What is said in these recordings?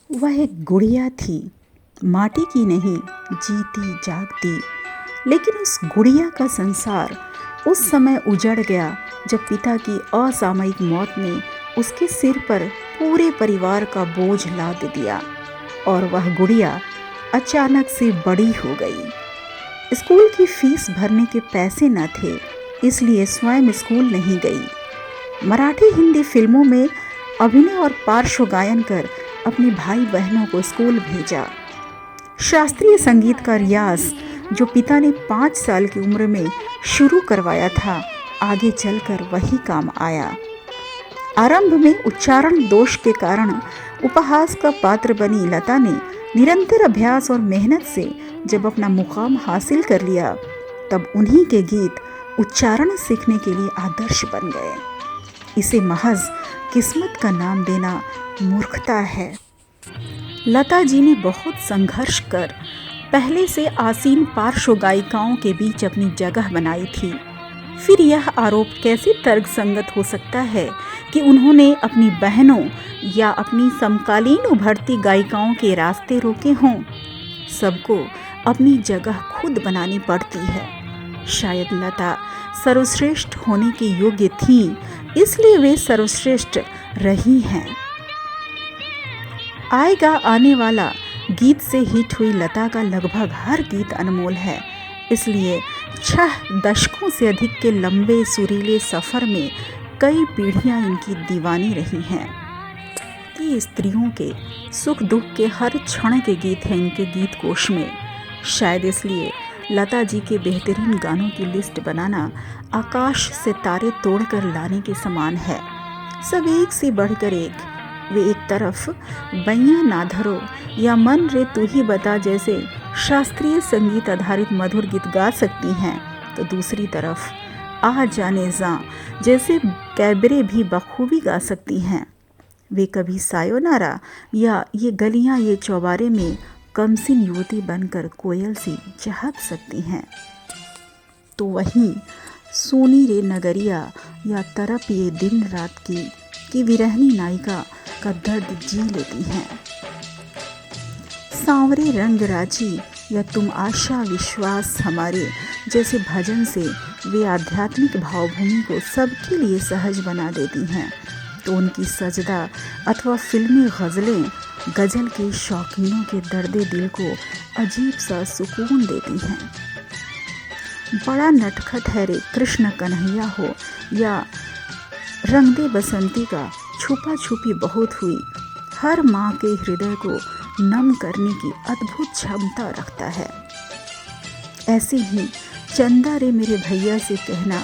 वह एक गुड़िया थी, माटी की नहीं, जीती जागती। लेकिन उस गुड़िया का संसार उस समय उजड़ गया जब पिता की असामयिक मौत ने उसके सिर पर पूरे परिवार का बोझ लाद दिया और वह गुड़िया अचानक से बड़ी हो गई। स्कूल की फीस भरने के पैसे न थे, इसलिए स्वयं स्कूल नहीं गई। मराठी हिंदी फिल्मों में अभिनय और पार्श्व गायन कर अपने भाई बहनों को स्कूल भेजा। शास्त्रीय संगीत का रियाज जो पिता ने 5 साल की उम्र में शुरू करवाया था, आगे चलकर वही काम आया। आरंभ में उच्चारण दोष के कारण उपहास का पात्र बनी लता ने निरंतर अभ्यास और मेहनत से जब अपना मुकाम हासिल कर लिया, तब उन्हीं के गीत उच्चारण सीखने के लिए आदर्श बन गए। इसे महज किस्मत का नाम देना मूर्खता है। लता जी ने बहुत संघर्ष कर पहले से आसीन पार्श्व गायिकाओं के बीच अपनी जगह बनाई थी। फिर यह आरोप कैसे तर्कसंगत हो सकता है कि उन्होंने अपनी बहनों या अपनी समकालीन उभरती गायिकाओं के रास्ते रोके हों। सबको अपनी जगह खुद बनानी पड़ती है। शायद लता सर्वश्रेष्ठ होने के योग्य थी, इसलिए वे सर्वश्रेष्ठ रही हैं। आएगा आने वाला गीत से हिट हुई लता का लगभग हर गीत अनमोल है, इसलिए 6 दशकों से अधिक के लंबे सुरीले सफ़र में कई पीढ़ियां इनकी दीवानी रही हैं। ये स्त्रियों के सुख दुख के हर क्षण के गीत हैं इनके गीत कोश में। शायद इसलिए लता जी के बेहतरीन गानों की लिस्ट बनाना आकाश से तारे तोड़कर लाने के समान है। सब एक से बढ़कर एक। वे एक तरफ बैया ना धरो या मन रे तू ही बता जैसे शास्त्रीय संगीत आधारित मधुर गीत गा सकती हैं, तो दूसरी तरफ आ जाने जा जैसे कैबरे भी बखूबी गा सकती हैं। वे कभी सायोनारा या ये गलियां ये चौबारे में कमसिन युवती बनकर कोयल सी चहक सकती हैं। तो वहीं सोनी रे नगरिया या तरफ ये दिन रात की विरहनी नायिका का दर्द जी लेती हैं। सांवरे रंग राजी या तुम आशा विश्वास हमारे जैसे भजन से वे आध्यात्मिक भावभूमि को सबके लिए सहज बना देती हैं। तो उनकी सजदा अथवा फिल्मी गज़लें गज़ल के शौकीनों के दर्दे दिल को अजीब सा सुकून देती हैं। बड़ा नटखट है रे कृष्ण कन्हैया हो या रंग दे बसंती का छुपा छुपी बहुत हुई, हर माँ के हृदय को नम करने की अद्भुत क्षमता रखता है। ऐसे ही चंदा रे मेरे भैया से कहना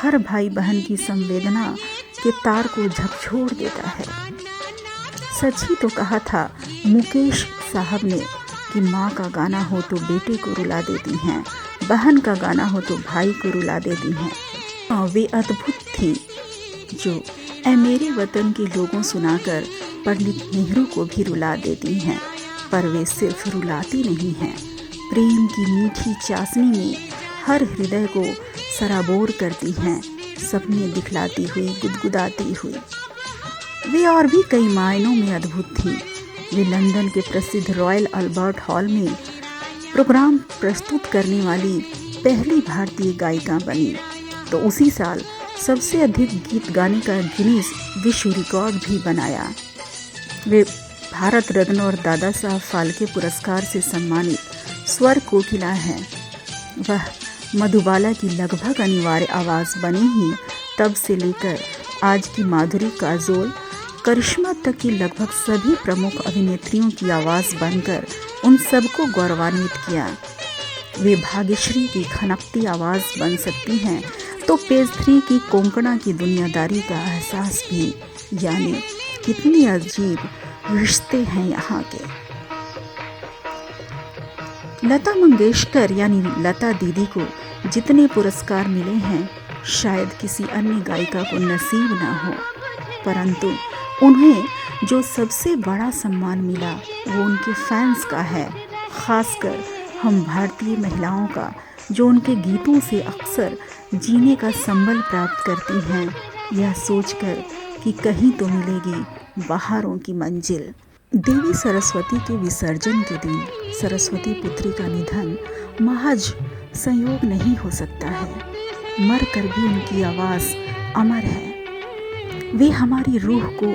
हर भाई बहन की संवेदना के तार को झकझोर देता है। सच ही तो कहा था मुकेश साहब ने कि माँ का गाना हो तो बेटे को रुला देती हैं, बहन का गाना हो तो भाई को रुला देती हैं। वे अद्भुत थी जो ऐ मेरे वतन के लोगों सुनाकर पंडित नेहरू को भी रुला देती हैं। पर वे सिर्फ रुलाती नहीं हैं, प्रेम की मीठी चाशनी में हर हृदय को सराबोर करती हैं, सपने दिखलाती हुई गुदगुदाती हुई। वे और भी कई मायनों में अद्भुत थी। वे लंदन के प्रसिद्ध रॉयल अल्बर्ट हॉल में प्रोग्राम प्रस्तुत करने वाली पहली भारतीय गायिका बनी। तो उसी साल सबसे अधिक गीत गाने का गिनीज विश्व रिकॉर्ड भी बनाया। वे भारत रत्न और दादा साहब फाल्के पुरस्कार से सम्मानित स्वर कोकिला हैं। वह मधुबाला की लगभग अनिवार्य आवाज़ बनी ही तब से लेकर आज की माधुरी काजोल करिश्मा तक की लगभग सभी प्रमुख अभिनेत्रियों की आवाज़ बनकर उन सबको गौरवान्वित किया। वे भाग्यश्री की खनकती आवाज़ बन सकती हैं तो पेज 3 की कोंकणा की दुनियादारी का एहसास भी, यानी कितनी अजीब रिश्ते हैं यहाँ के। लता मंगेशकर यानी लता दीदी को जितने पुरस्कार मिले हैं शायद किसी अन्य गायिका को नसीब ना हो, परंतु उन्हें जो सबसे बड़ा सम्मान मिला वो उनके फैंस का है, खासकर हम भारतीय महिलाओं का, जो उनके गीतों से अक्सर जीने का संबल प्राप्त करती हैं, यह सोचकर कि कहीं तो मिलेगी बहारों की मंजिल। देवी सरस्वती के विसर्जन के दिन सरस्वती पुत्री का निधन महज संयोग नहीं हो सकता है। मर कर भी उनकी आवाज़ अमर है। वे हमारी रूह को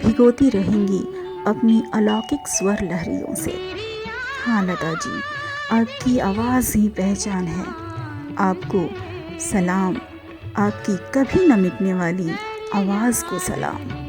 भिगोती रहेंगी अपनी अलौकिक स्वर लहरियों से। हाँ लता जी, आपकी आवाज़ ही पहचान है। आपको सलाम, आपकी कभी न मिटने वाली आवाज़ को सलाम।